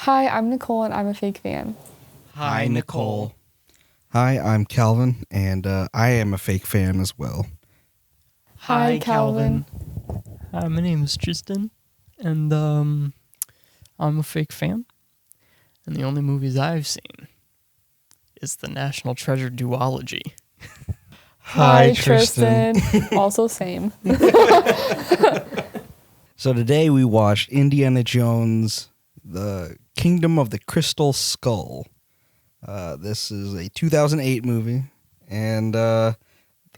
Hi, I'm Nicole, and I'm a fake fan. Hi, Nicole. Hi, I'm Calvin, and I am a fake fan as well. Hi, Calvin. Hi, my name is Triston, and I'm a fake fan. And the only movies I've seen is the National Treasure duology. Hi, Triston. Also same. So today we watched Indiana Jones, The Kingdom of the Crystal Skull. This is a 2008 movie, and I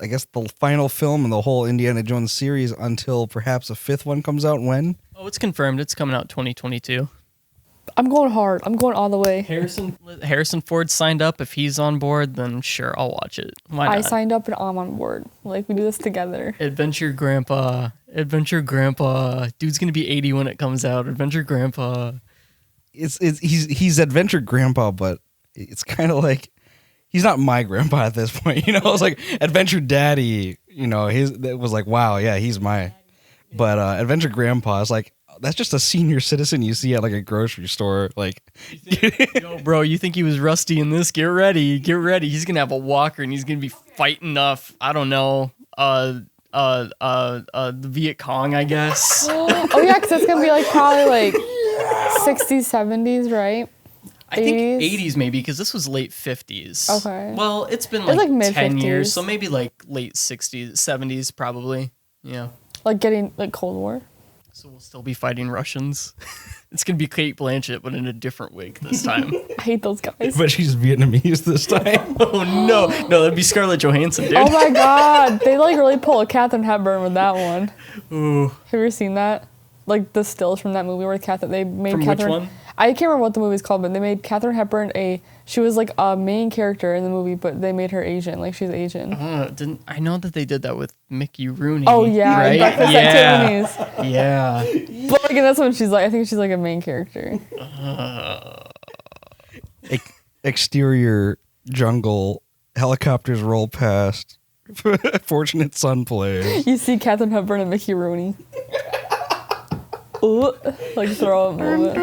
guess the final film in the whole Indiana Jones series until perhaps a fifth one comes out when? Oh, it's confirmed. It's coming out 2022. I'm going hard. I'm going all the way. Harrison Ford signed up. If he's on board, then sure, I'll watch it. Why not? I signed up and I'm on board. Like, we do this together. Adventure Grandpa. Dude's gonna be 80 when it comes out. Adventure Grandpa. He's Adventure Grandpa, but it's kind of like he's not my grandpa at this point. You know, it's like Adventure Daddy. You know, it was like, wow, yeah, he's my. But Adventure Grandpa is like, that's just a senior citizen you see at like a grocery store. Like, Yo, bro, you think he was rusty in this? Get ready. He's gonna have a walker and he's gonna be fighting off, I don't know, the Viet Cong, I guess. Oh, yeah, because it's going to be like probably like 60s, 70s, right? I think 80s maybe, because this was late 50s. Okay. Well, it's been It's like, like 10 mid-50s. years, so maybe like late 60s, 70s probably. Yeah. Like getting like Cold War. So we'll still be fighting Russians. It's going to be Kate Blanchett, but in a different wig this time. I hate those guys. but she's Vietnamese this time. Oh, no. No, that'd be Scarlett Johansson, dude. Oh my god. They like really pull a Katharine Hepburn with that one. Ooh. Have you ever seen that? Like the stills from that movie where they made From Katharine. which one? I can't remember what the movie's called, but they made Katharine Hepburn she was like a main character in the movie, but they made her Asian, like she's Asian. I know that they did that with Mickey Rooney. Oh yeah, right? Breakfast Yeah. at Tiffany's. Yeah. But like in this one, I think she's like a main character. Exterior jungle, helicopters roll past. Fortunate son plays. You see Katharine Hepburn and Mickey Rooney. Ooh, like throw up moment.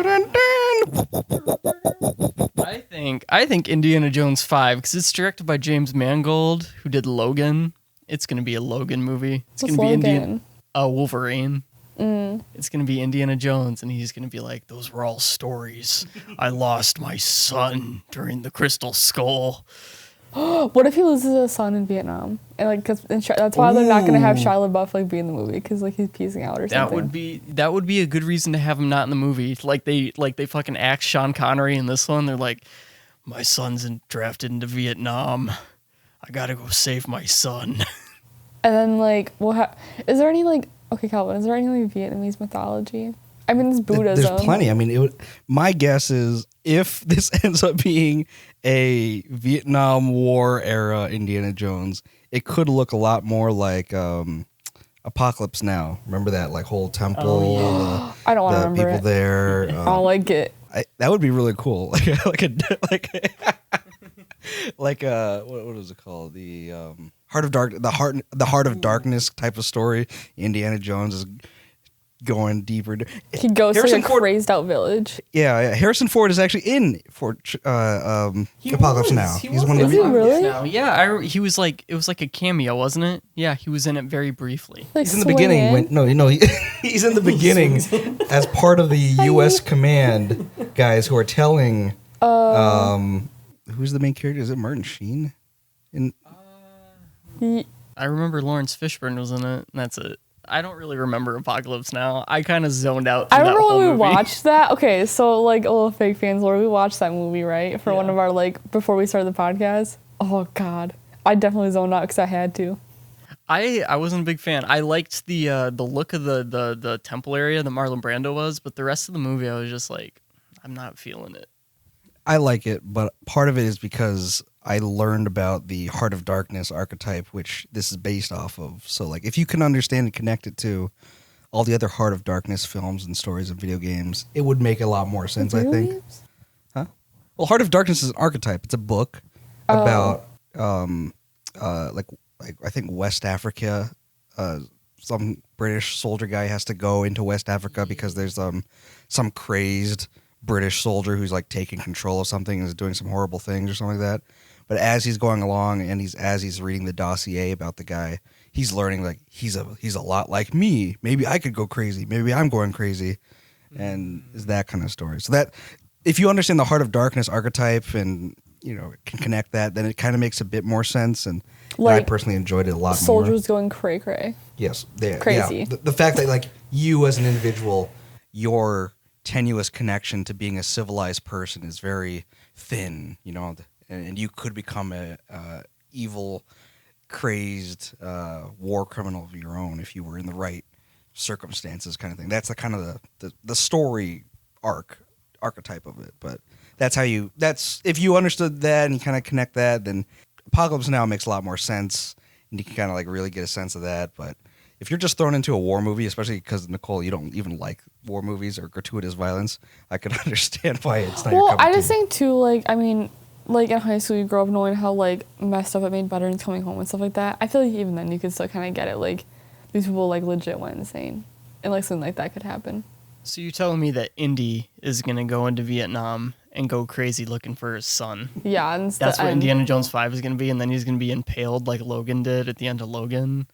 I think Indiana Jones 5, because it's directed by James Mangold, who did Logan. It's going to be a Logan movie. It's going to be Wolverine. It's going to be Indiana Jones, and he's going to be like, those were all stories. I lost my son during the Crystal Skull. What if he loses a son in Vietnam? And like, that's why they're not gonna have Shia LaBeouf like be in the movie, because like he's piecing out or something. That would be a good reason to have him not in the movie. Like they fucking axe Sean Connery in this one. They're like, my son's drafted into Vietnam. I gotta go save my son. And then like, is there any like? Okay, Calvin, is there any like Vietnamese mythology? I mean, it's Buddhism. There's plenty. I mean, my guess is if this ends up being a Vietnam War era Indiana Jones, it could look a lot more like Apocalypse Now. Remember that like whole temple? Oh, yeah. I don't want to the remember people it. there. I don't like it. That would be really cool. What is it called? The Heart of Darkness type of story. Indiana Jones is going deeper. He goes to like a crazed out village. Yeah. Harrison Ford is actually in Apocalypse Now. He's one of the. Is he really? Now. Yeah, he was like, it was like a cameo, wasn't it? Yeah, he was in it very briefly. Like he's in the beginning. He's in the beginning as part of the U.S. command guys who are telling. Who's the main character? Is it Martin Sheen? I remember Lawrence Fishburne was in it, and that's it. I don't really remember Apocalypse Now. I kind of zoned out. I remember when we movie. watched that. Okay, so like a little fake fans lore, we watched that movie, right? For one of our like before we started the podcast. Oh God, I definitely zoned out because I had to. I wasn't a big fan. I liked the look of the temple area that Marlon Brando was, but the rest of the movie I was just like, I'm not feeling it. I like it, but part of it is because I learned about the Heart of Darkness archetype, which this is based off of. So, like, if you can understand and connect it to all the other Heart of Darkness films and stories and video games, it would make a lot more sense, I think. Huh? Well, Heart of Darkness is an archetype. It's a book about, like I think West Africa. Some British soldier guy has to go into West Africa because there's some crazed British soldier who's like taking control of something and is doing some horrible things or something like that. But as he's going along and as he's reading the dossier about the guy, he's learning like he's a lot like me. Maybe I could go crazy. Maybe I'm going crazy, and is that kind of story. So that if you understand the Heart of Darkness archetype and can connect that, then it kind of makes a bit more sense. And I personally enjoyed it a lot more. Soldiers going cray cray. Yes, crazy. Yeah. The fact that like you as an individual, your tenuous connection to being a civilized person is very thin, and you could become a evil, crazed war criminal of your own if you were in the right circumstances, kind of thing. That's the kind of the story archetype of it. But that's if you understood that and you kind of connect that, then Apocalypse Now makes a lot more sense, and you can kind of like really get a sense of that. But if you're just thrown into a war movie, especially because, Nicole, you don't even like war movies or gratuitous violence, I could understand why it's not your cup of tea. I just think, too, like in high school, you grow up knowing how, like, messed up it made veterans coming home and stuff like that. I feel like even then you could still kind of get it. Like, these people, like, legit went insane. And, like, something like that could happen. So you're telling me that Indy is going to go into Vietnam and go crazy looking for his son? Yeah. And that's what Indiana Jones 5 is going to be, and then he's going to be impaled like Logan did at the end of Logan.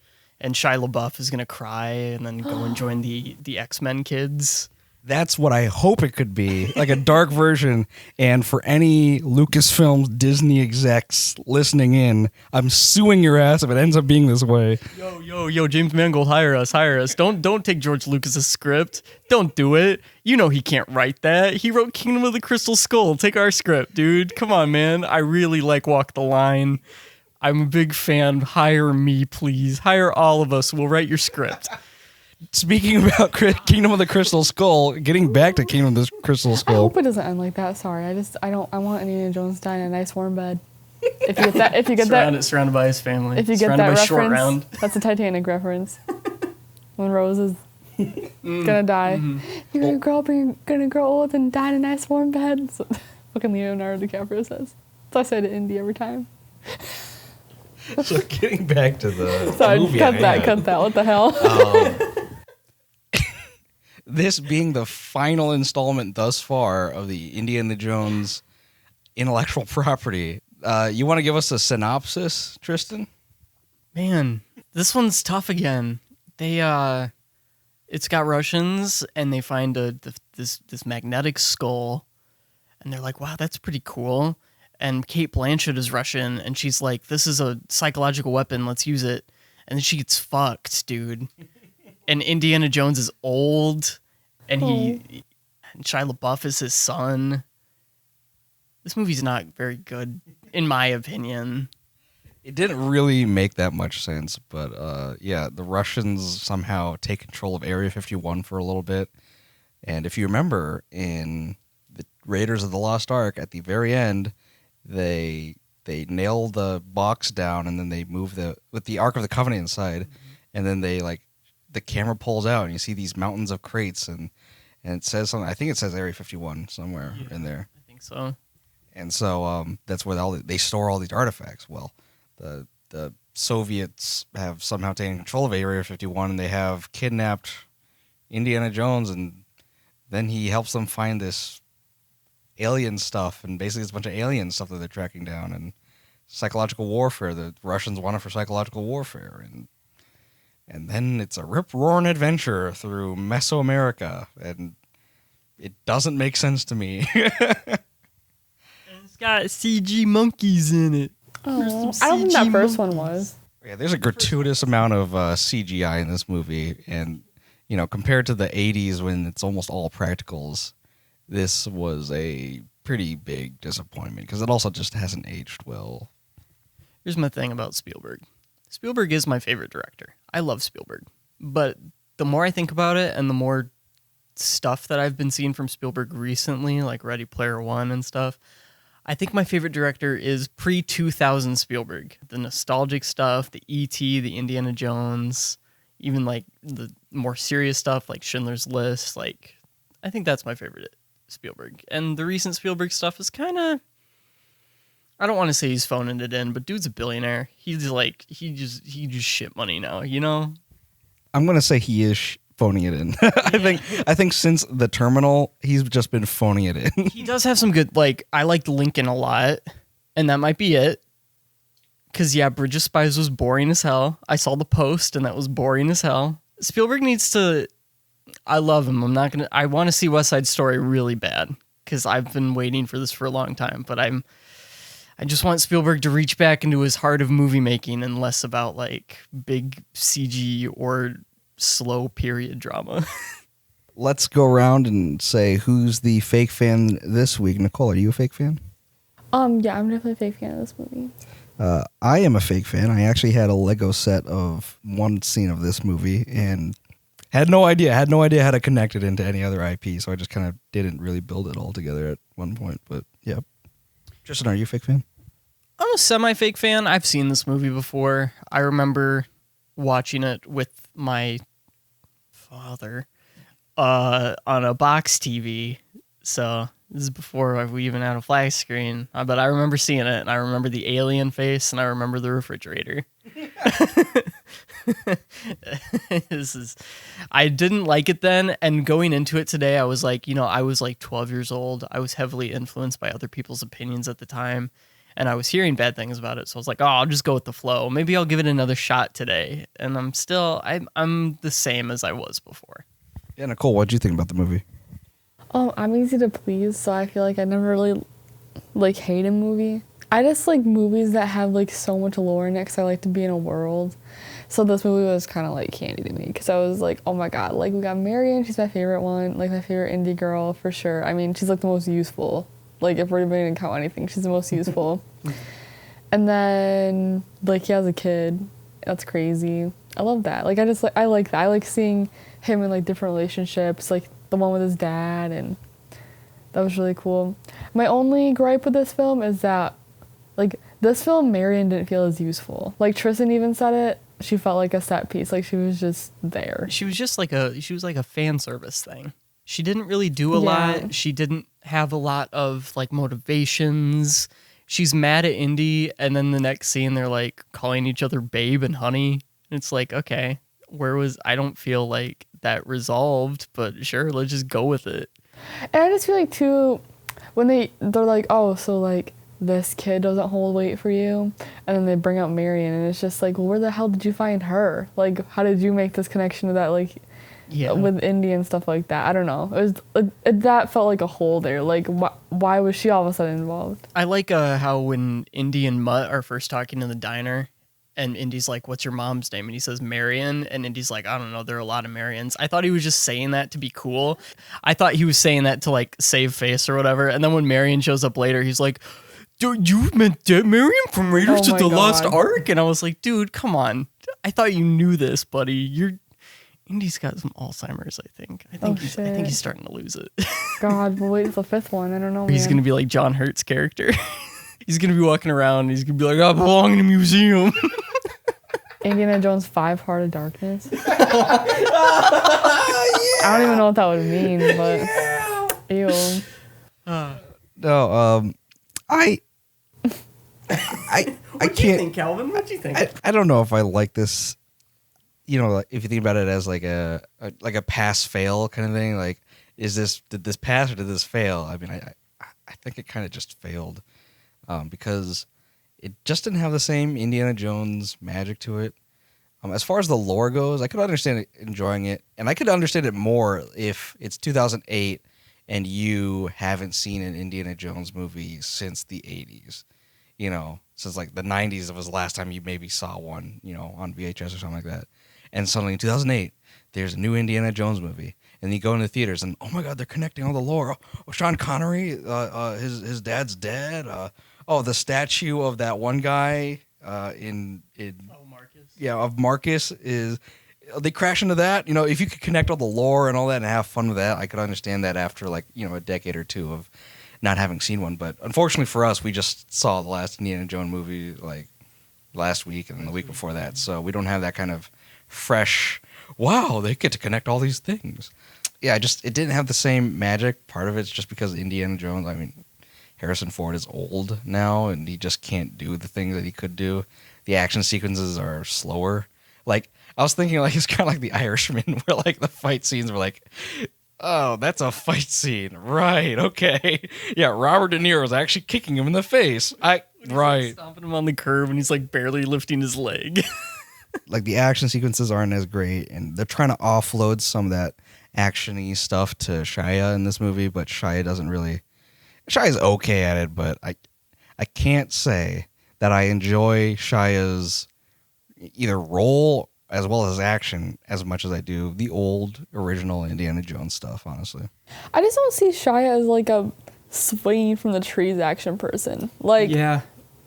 And Shia LaBeouf is going to cry and then go and join the X-Men kids. That's what I hope it could be, like a dark version. And for any Lucasfilm Disney execs listening in, I'm suing your ass if it ends up being this way. Yo, James Mangold, hire us. Don't take George Lucas's script. Don't do it. You know he can't write that. He wrote Kingdom of the Crystal Skull. Take our script, dude. Come on, man. I really like Walk the Line. I'm a big fan. Hire me, please. Hire all of us. We'll write your script. Speaking about Kingdom of the Crystal Skull, getting back to Kingdom of the Crystal Skull. I hope it doesn't end like that. Sorry, I want Indiana Jones to die in a nice warm bed. If you get that, surrounded by his family. If you get that reference, that's a Titanic reference. When Rose is gonna die, you're gonna grow up and you're gonna grow old and die in a nice warm bed. So, fucking Leonardo DiCaprio says. So I say to Indy every time. So getting back to the movie, cut that. What the hell? This being the final installment thus far of the Indiana Jones intellectual property, you want to give us a synopsis, Triston? Man, this one's tough again. It's got Russians, and they find this magnetic skull, and they're like, "Wow, that's pretty cool." And Kate Blanchett is Russian, and she's like, "This is a psychological weapon. Let's use it." And then she gets fucked, dude. And Indiana Jones is old, and and Shia LaBeouf is his son. This movie's not very good, in my opinion. It didn't really make that much sense, but the Russians somehow take control of Area 51 for a little bit. And if you remember, in the Raiders of the Lost Ark, at the very end, they nail the box down, and then they move with the Ark of the Covenant inside, and then they the camera pulls out, and you see these mountains of crates, and it says something. I think it says Area 51 somewhere in there. I think so. And so that's where they store all these artifacts. Well, the Soviets have somehow taken control of Area 51, and they have kidnapped Indiana Jones, and then he helps them find this alien stuff, and basically it's a bunch of alien stuff that they're tracking down, and psychological warfare. The Russians want it for psychological warfare, and then it's a rip-roaring adventure through Mesoamerica, and it doesn't make sense to me. It's got CG monkeys in it. Oh, I don't think that first one was. Yeah, there's a gratuitous amount of CGI in this movie, and compared to the 80s when it's almost all practicals, this was a pretty big disappointment because it also just hasn't aged well. Here's my thing about Spielberg. Spielberg is my favorite director. I love Spielberg. But the more I think about it and the more stuff that I've been seeing from Spielberg recently, like Ready Player One and stuff, I think my favorite director is pre-2000 Spielberg. The nostalgic stuff, the E.T., the Indiana Jones, even like the more serious stuff like Schindler's List. Like, I think that's my favorite Spielberg. And the recent Spielberg stuff is kind of, I don't want to say he's phoning it in, but dude's a billionaire. He's like, he just shit money now, I'm going to say he is phoning it in. I think since The Terminal, he's just been phoning it in. He does have some good, like, I liked Lincoln a lot, and that might be it. Because, yeah, Bridge of Spies was boring as hell. I saw The Post, and that was boring as hell. Spielberg needs to... I love him. I want to see West Side Story really bad, because I've been waiting for this for a long time, but I just want Spielberg to reach back into his heart of movie making and less about, like, big CG or slow period drama. Let's go around and say who's the fake fan this week. Nicole, are you a fake fan? Yeah, I'm definitely a fake fan of this movie. I am a fake fan. I actually had a Lego set of one scene of this movie and had no idea how to connect it into any other IP, so I just kind of didn't really build it all together at one point. But yeah. Tristan, are you a fake fan? I'm a semi-fake fan. I've seen this movie before. I remember watching it with my father on a box TV. So this is before we even had a flat screen. But I remember seeing it, and I remember the alien face, and I remember the refrigerator. I didn't like it then, and going into it today, I was like, I was like 12 years old. I was heavily influenced by other people's opinions at the time, and I was hearing bad things about it. So I was like, I'll just go with the flow. Maybe I'll give it another shot today. And I'm the same as I was before. Yeah, Nicole, what'd you think about the movie? I'm easy to please, so I feel like I never really like hate a movie. I just like movies that have like so much lore in it, because I like to be in a world. So this movie was kind of like candy to me, because I was like, oh my god, like we got Marion, she's my favorite one, like my favorite indie girl for sure. I mean, she's like the most useful. Like if we're going to count anything, she's the most useful. And then like he has a kid. That's crazy. I love that. Like I like that. I like seeing him in like different relationships, like the one with his dad, and that was really cool. My only gripe with this film is that like this film, Marion didn't feel as useful. Like Tristan even said it. She felt like a set piece. Like she was just there. She was like a fan service thing. She didn't really do a lot. She didn't have a lot of like motivations. She's mad at Indy, and then the next scene they're like calling each other babe and honey. And it's like, okay, I don't feel like that resolved, but sure, let's just go with it. And I just feel like too, when they're like, oh, so like this kid doesn't hold weight for you, and then they bring out Marion, and it's just like, well, where the hell did you find her? Like, how did you make this connection to that, like, with Indy and stuff like that? I don't know. It was that felt like a hole there. Like, why was she all of a sudden involved? I like how when Indy and Mutt are first talking in the diner, and Indy's like, what's your mom's name? And he says Marion, and Indy's like, I don't know, there are a lot of Marions. I thought he was just saying that to be cool. I thought he was saying that to like save face or whatever. And then when Marion shows up later, he's like, dude, you meant Marion from Raiders of the Lost Ark? And I was like, dude, come on. I thought you knew this, buddy. Indy's got some Alzheimer's, I think. I think he's starting to lose it. God, but wait till the fifth one. I don't know. He's going to be like John Hurt's character. He's going to be walking around. He's going to be like, I belong in a museum. Indiana Jones 5 Heart of Darkness. I don't even know what that would mean, but ew. No, I What do you think, Calvin? What do you think? I don't know if I like this. If you think about it as like a pass fail kind of thing, like did this pass or did this fail? I mean, I think it kind of just failed because it just didn't have the same Indiana Jones magic to it. As far as the lore goes, I could understand enjoying it, and I could understand it more if it's 2008 and you haven't seen an Indiana Jones movie since the 80s. Since like the 90s was the last time you maybe saw one, on VHS or something like that. And suddenly in 2008, there's a new Indiana Jones movie. And you go into the theaters and, oh my God, they're connecting all the lore. Oh, Sean Connery, his dad's dead. The statue of that one guy Marcus. Yeah, of Marcus is... They crash into that. If you could connect all the lore and all that and have fun with that, I could understand that after like, a decade or two of not having seen one. But unfortunately for us, we just saw the last Indiana Jones movie like last week and the week before that. So we don't have that kind of fresh, wow, they get to connect all these things. Yeah, it didn't have the same magic. Part of it's just because Indiana Jones, I mean, Harrison Ford is old now and he just can't do the things that he could do. The action sequences are slower. Like, I was thinking like it's kind of like The Irishman, where like the fight scenes were like, oh, that's a fight scene, right? Okay, yeah. Robert De Niro was actually kicking him in the face. Right. Stomping him on the curb, and he's like barely lifting his leg. Like the action sequences aren't as great, and they're trying to offload some of that action-y stuff to Shia in this movie, but Shia doesn't really. Shia's okay at it, but I can't say that I enjoy Shia's either role as well as action as much as I do the old original Indiana Jones stuff, honestly. I just don't see Shia as like a swinging from the trees action person. Like, yeah,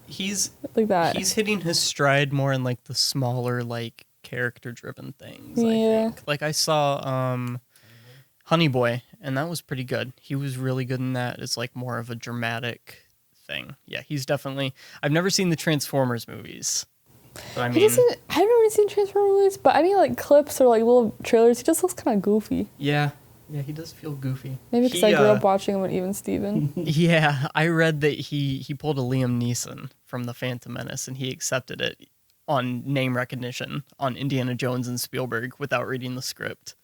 he's like that. He's hitting his stride more in like the smaller, like character driven things. Yeah. I think. Like I saw Honey Boy, and that was pretty good. He was really good in that. It's like more of a dramatic thing. Yeah, he's definitely. I've never seen the Transformers movies. But I mean, I've never seen Transformers movies, but any like clips or like little trailers, he just looks kind of goofy. yeah, he does feel goofy. Maybe because I grew up watching him with Even Steven. Yeah, I read that he pulled a Liam Neeson from the Phantom Menace, and he accepted it on name recognition on Indiana Jones and Spielberg without reading the script.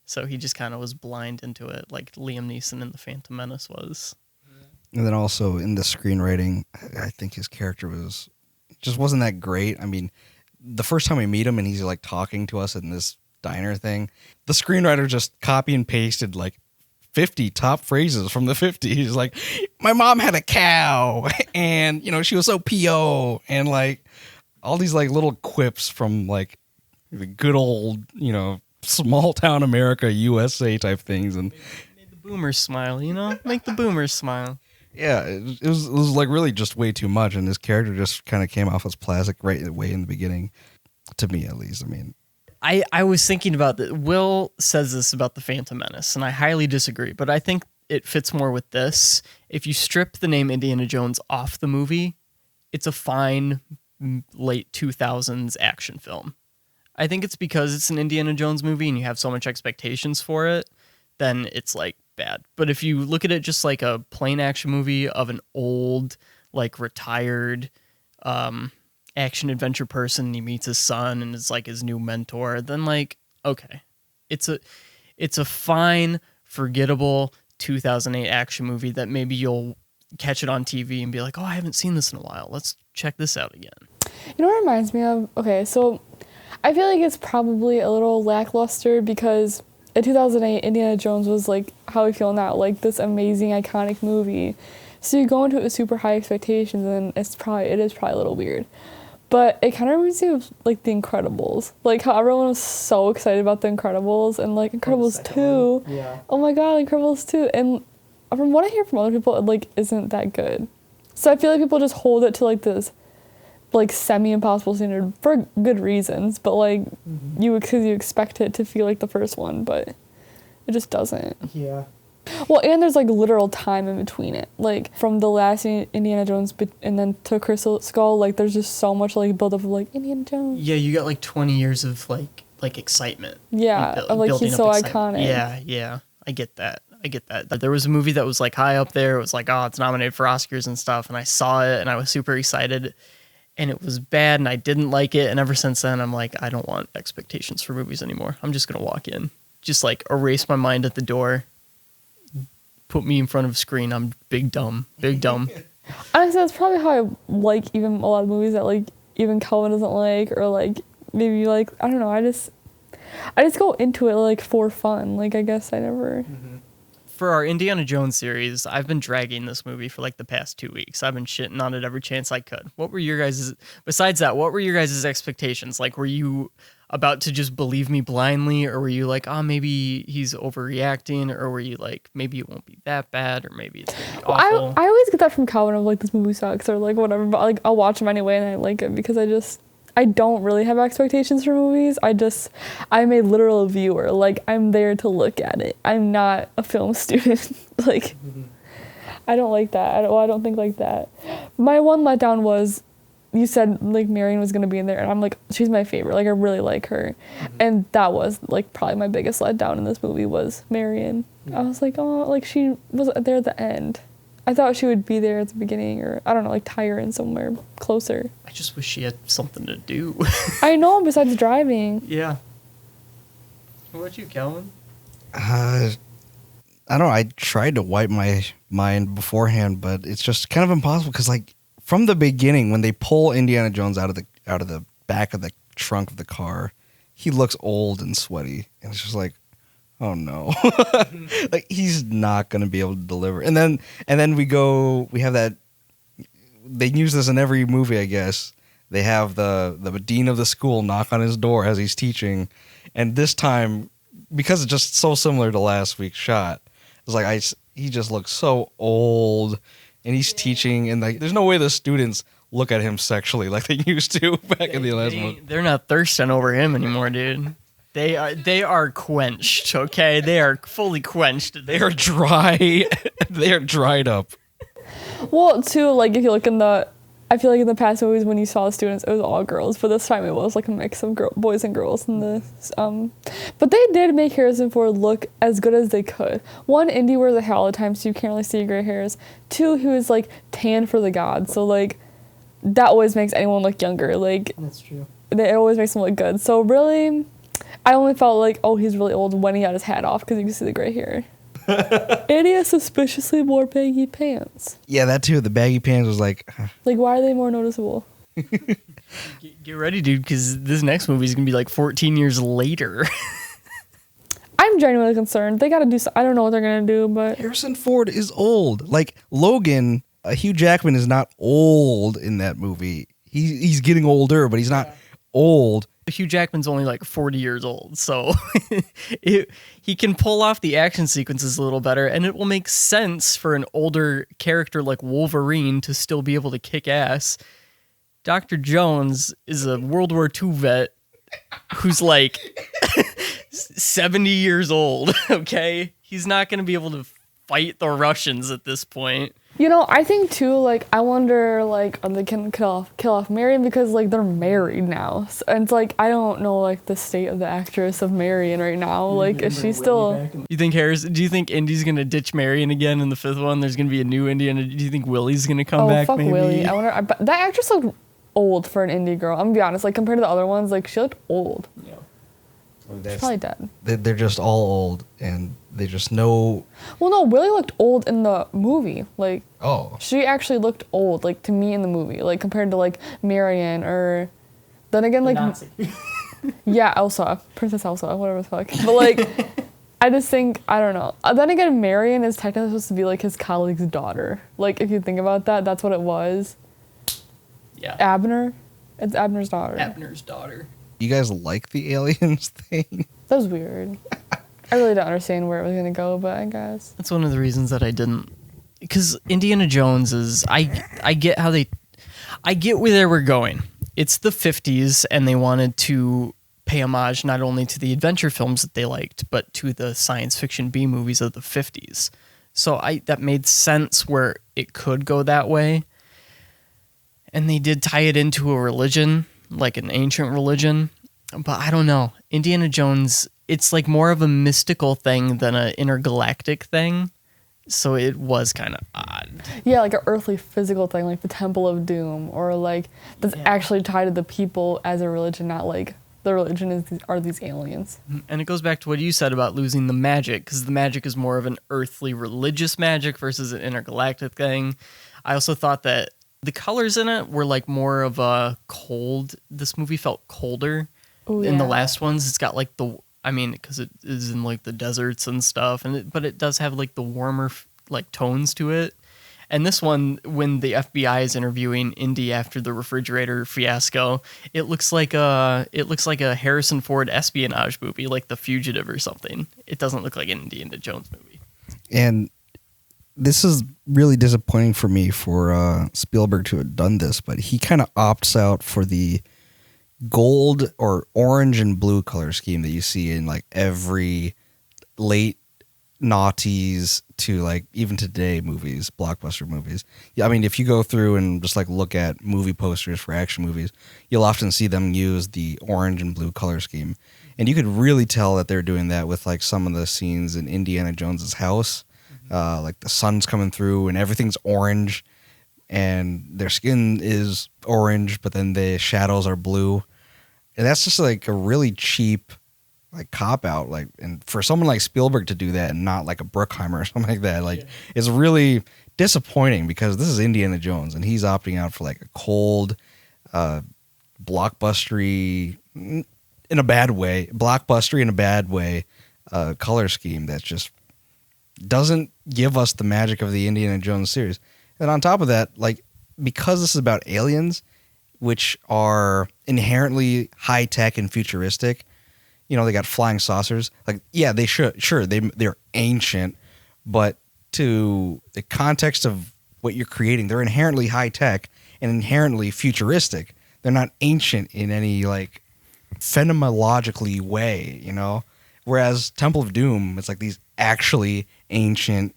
So he just kind of was blind into it, like Liam Neeson in the Phantom Menace was. And then also in the screenwriting, I think his character just wasn't that great. I mean, the first time we meet him and he's like talking to us in this diner thing, the screenwriter just copy and pasted like 50 top phrases from the 50s. Like, my mom had a cow and, she was so P.O. and like all these like little quips from like the good old, small town America, USA type things. And made the boomers smile, make the boomers smile. Yeah, it was like really just way too much, and this character just kind of came off as plastic right away in the beginning, to me at least. I mean, I was thinking about that. Will says this about the Phantom Menace, and I highly disagree, but I think it fits more with this. If you strip the name Indiana Jones off the movie, it's a fine late 2000s action film. I think it's because it's an Indiana Jones movie and you have so much expectations for it, then it's like bad. But if you look at it just like a plain action movie of an old, like retired action adventure person, and he meets his son and is like his new mentor, then like, okay. It's a fine, forgettable 2008 action movie that maybe you'll catch it on TV and be like, oh, I haven't seen this in a while. Let's check this out again. You know what it reminds me of? Okay, so I feel like it's probably a little lackluster because in 2008, Indiana Jones was like how we feel now, like this amazing, iconic movie. So you go into it with super high expectations, and it is probably a little weird. But it kind of reminds me of like The Incredibles, like how everyone was so excited about The Incredibles and like Incredibles 2. Yeah. Oh my God, Incredibles 2, and from what I hear from other people, it like isn't that good. So I feel like people just hold it to like this like semi-impossible standard for good reasons, but like because you expect it to feel like the first one, but it just doesn't. Yeah. Well, and there's like literal time in between it, like from the last Indiana Jones and then to Crystal Skull, like there's just so much like build up of like Indiana Jones. Yeah, you got like 20 years of like excitement. Yeah, of like he's so iconic. Yeah, I get that. There was a movie that was like high up there. It was like, oh, it's nominated for Oscars and stuff, and I saw it and I was super excited. And it was bad, and I didn't like it. And ever since then, I'm like, I don't want expectations for movies anymore. I'm just going to walk in. Just, like, erase my mind at the door. Put me in front of a screen. I'm big dumb. Honestly, that's probably how I like even a lot of movies that, like, even Calvin doesn't like. Or, like, maybe, like, I don't know. I just go into it, like, for fun. Like, I guess I never... Mm-hmm. For our Indiana Jones series, I've been dragging this movie for like the past 2 weeks. I've been shitting on it every chance I could. What were your guys' expectations? Like, were you about to just believe me blindly, or were you like, oh, maybe he's overreacting, or were you like, maybe it won't be that bad, or maybe it's gonna be awful? I always get that from Calvin of like, this movie sucks, or like whatever, but like I'll watch them anyway and I like it because I don't really have expectations for movies. I'm a literal viewer. Like, I'm there to look at it. I'm not a film student. Like, I don't like that. I don't think like that. My one letdown was, you said, like, Marion was going to be in there, and I'm like, she's my favorite. Like, I really like her. And that was, like, probably my biggest letdown in this movie was Marion. I was like, oh, like, she was there at the end. I thought she would be there at the beginning, or I don't know, like tie her in somewhere closer. I just wish she had something to do. I know, besides driving. Yeah. What about you, Calvin? I don't know. I tried to wipe my mind beforehand, but it's just kind of impossible because, like, from the beginning, when they pull Indiana Jones out of the back of the trunk of the car, he looks old and sweaty, and it's just like, oh no, like he's not gonna be able to deliver. And then we have that. They use this in every movie, I guess. They have the dean of the school knock on his door as he's teaching, and this time, because it's just so similar to last week's shot, it's like he just looks so old, and he's teaching, and like there's no way the students look at him sexually like they used to back in the last one. They're not thirsting over him anymore, dude. They are quenched, okay? They are fully quenched. They are dry. They are dried up. Well, too, like, if you look I feel like in the past movies when you saw the students, it was all girls, but this time it was like a mix of boys and girls in this. But they did make Harrison Ford look as good as they could. One, Indy wears a hat all the time, so you can't really see gray hairs. Two, he was, like, tan for the gods, so, like, that always makes anyone look younger. Like, that's true. It always makes them look good. So, really, I only felt like, oh, he's really old when he got his hat off because you can see the gray hair. And he has suspiciously more baggy pants. Yeah, that too. The baggy pants was like... Like, why are they more noticeable? Get ready, dude, because this next movie is going to be like 14 years later. I'm genuinely concerned. They got to do I don't know what they're going to do, but... Harrison Ford is old. Like, Logan, Hugh Jackman is not old in that movie. He's getting older, but he's not old. Hugh Jackman's only like 40 years old, so he can pull off the action sequences a little better, and it will make sense for an older character like Wolverine to still be able to kick ass. Dr. Jones is a World War II vet who's like 70 years old, okay? He's not going to be able to fight the Russians at this point. You know, I think too, like, I wonder, like, are they gonna kill off Marion because, like, they're married now. So, and it's like, I don't know, like, the state of the actress of Marion right now. Like, is she still... Do you think Indy's gonna ditch Marion again in the fifth one? There's gonna be a new Indy, and do you think Willie's gonna come back, fuck maybe? Willie. I wonder... That actress looked old for an indie girl. I'm gonna be honest, like, compared to the other ones, like, she looked old. Yeah. She's probably dead. They're just all old, and they just know... Well, no, Willie looked old in the movie. Like, oh, she actually looked old, like, to me in the movie. Like, compared to, like, Marion or... Then again, like... Yeah, Elsa. Princess Elsa, whatever the fuck. But, like, I just think... I don't know. Then again, Marion is technically supposed to be, like, his colleague's daughter. Like, if you think about that, that's what it was. Yeah. Abner? It's Abner's daughter. Abner's daughter. You guys like the aliens thing? That was weird. I really don't understand where it was going to go, but I guess. That's one of the reasons that I didn't... Because Indiana Jones is... I get how they... I get where they were going. It's the 50s, and they wanted to pay homage not only to the adventure films that they liked, but to the science fiction B movies of the 50s. So that made sense where it could go that way. And they did tie it into a religion, like an ancient religion. But I don't know. Indiana Jones, it's like more of a mystical thing than an intergalactic thing. So it was kind of odd. Yeah, like an earthly physical thing, like the Temple of Doom, or like that's actually tied to the people as a religion, not like the religion are these aliens. And it goes back to what you said about losing the magic, because the magic is more of an earthly religious magic versus an intergalactic thing. I also thought that the colors in it were like more of a cold. This movie felt colder in the last ones. It's got like because it is in like the deserts and stuff, but it does have like the warmer like tones to it. And this one, when the FBI is interviewing Indy after the refrigerator fiasco, it looks like a Harrison Ford espionage movie, like The Fugitive or something. It doesn't look like an Indiana Jones movie. And this is really disappointing for me for Spielberg to have done this, but he kind of opts out for the gold or orange and blue color scheme that you see in like every late noughties to like even today movies, blockbuster movies. Yeah, I mean, if you go through and just like look at movie posters for action movies, you'll often see them use the orange and blue color scheme. And you could really tell that they're doing that with like some of the scenes in Indiana Jones's house. like the sun's coming through and everything's orange, and their skin is orange, but then the shadows are blue, and that's just like a really cheap like cop out. Like, and for someone like Spielberg to do that and not like a Bruckheimer or something like that, like it's really disappointing because this is Indiana Jones and he's opting out for like a cold, blockbustery in a bad way, color scheme that just doesn't give us the magic of the Indiana Jones series. And on top of that, like, because this is about aliens, which are inherently high tech and futuristic, you know, they got flying saucers. Like, yeah, they're ancient, but to the context of what you're creating, they're inherently high tech and inherently futuristic. They're not ancient in any like phenomenologically way, you know? Whereas Temple of Doom, it's like these actually ancient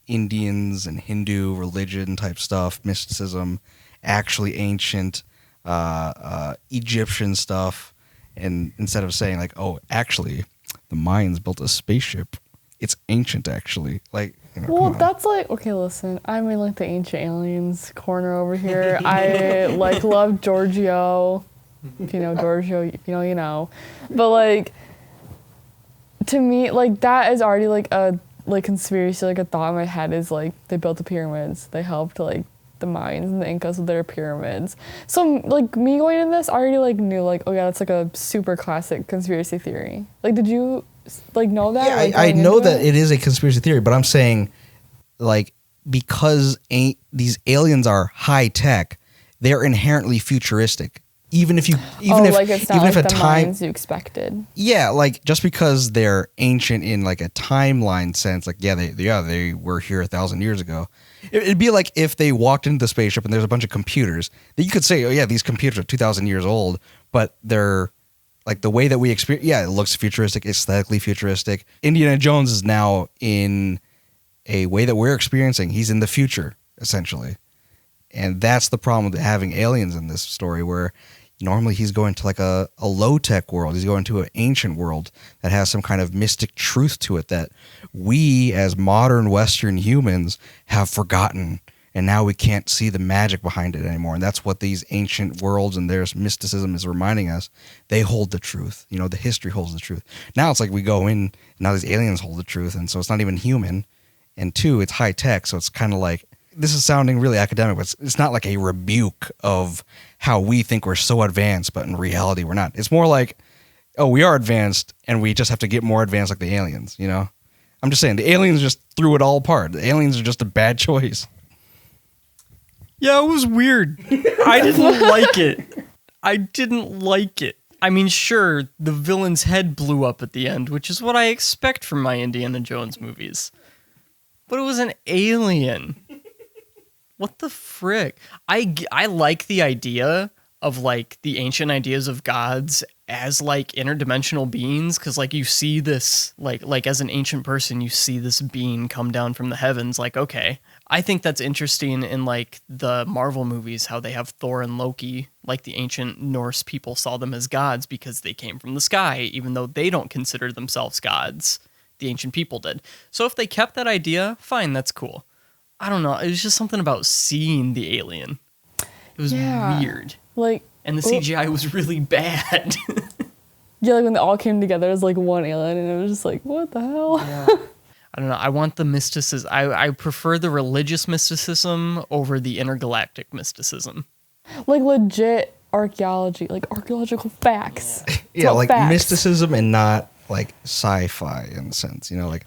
Indians and Hindu religion type stuff, mysticism, actually ancient Egyptian stuff. And instead of saying like, oh, actually, the Mayans built a spaceship, it's ancient actually. Like, you know, well, that's like, okay, listen, I'm in like the ancient aliens corner over here. I like love Giorgio. If you know Giorgio, if you know, you know. But like, to me, like that is already like a like conspiracy. Like a thought in my head is like they built the pyramids. They helped like the Mayans and the Incas with their pyramids. So like me going into this, I already like knew like, oh yeah, that's like a super classic conspiracy theory. Like, did you like know that? Yeah, like, I know that it is a conspiracy theory, but I'm saying like because these aliens are high tech, they're inherently futuristic. Even if it's not like a the time Mayans you expected. Yeah, like just because they're ancient in like a timeline sense, like they were here 1,000 years ago. It'd be like if they walked into the spaceship and there's a bunch of computers that you could say, oh yeah, these computers are 2,000 years old, but they're like the way that we experience. Yeah, it looks futuristic, aesthetically futuristic. Indiana Jones is now in a way that we're experiencing. He's in the future essentially, and that's the problem with having aliens in this story where. Normally he's going to like a low-tech world. He's going to an ancient world that has some kind of mystic truth to it that we as modern Western humans have forgotten. And now we can't see the magic behind it anymore. And that's what these ancient worlds and their mysticism is reminding us. They hold the truth. You know, the history holds the truth. Now it's like we go in, and now these aliens hold the truth. And so it's not even human. And two, it's high-tech. So it's kind of like, this is sounding really academic, but it's not like a rebuke of how we think we're so advanced, but in reality we're not. It's more like, oh, we are advanced and we just have to get more advanced like the aliens, you know? I'm just saying, the aliens just threw it all apart. The aliens are just a bad choice. Yeah, it was weird. I didn't like it. I mean, sure, the villain's head blew up at the end, which is what I expect from my Indiana Jones movies. But it was an alien. What the frick? I like the idea of like the ancient ideas of gods as like interdimensional beings, because like you see this like as an ancient person you see this being come down from the heavens. Like, okay, I think that's interesting in like the Marvel movies, how they have Thor and Loki, like the ancient Norse people saw them as gods because they came from the sky, even though they don't consider themselves gods. The ancient people did. So if they kept that idea, fine, that's cool. I don't know. It was just something about seeing the alien. It was weird. Like, and the CGI was really bad. Yeah, like when they all came together as like one alien, and it was just like, what the hell? Yeah. I don't know. I want the mysticism. I prefer the religious mysticism over the intergalactic mysticism. Like legit archaeology, like archaeological facts. Yeah, like facts. Mysticism and not like sci-fi in a sense, you know, like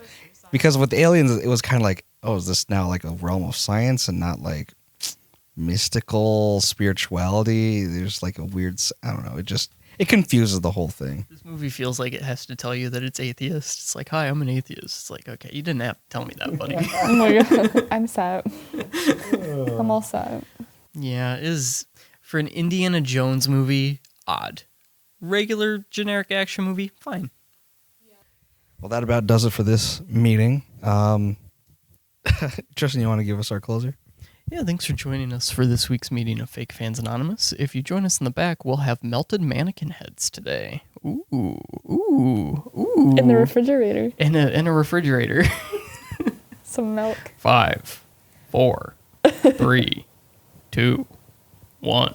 because with the aliens, it was kind of like, oh, is this now like a realm of science and not like mystical spirituality? There's like a weird, I don't know. It confuses the whole thing. This movie feels like it has to tell you that it's atheist. It's like, hi, I'm an atheist. It's like, okay, you didn't have to tell me that, buddy. Oh my God. I'm set. I'm all set. Yeah, it is, for an Indiana Jones movie, odd. Regular generic action movie, fine. Well, that about does it for this meeting. Tristan, you want to give us our closer? Yeah, thanks for joining us for this week's meeting of Fake Fans Anonymous. If you join us in the back, we'll have melted mannequin heads today. Ooh. In the refrigerator. In a refrigerator. Some milk. 5, 4, 3, 2, 1.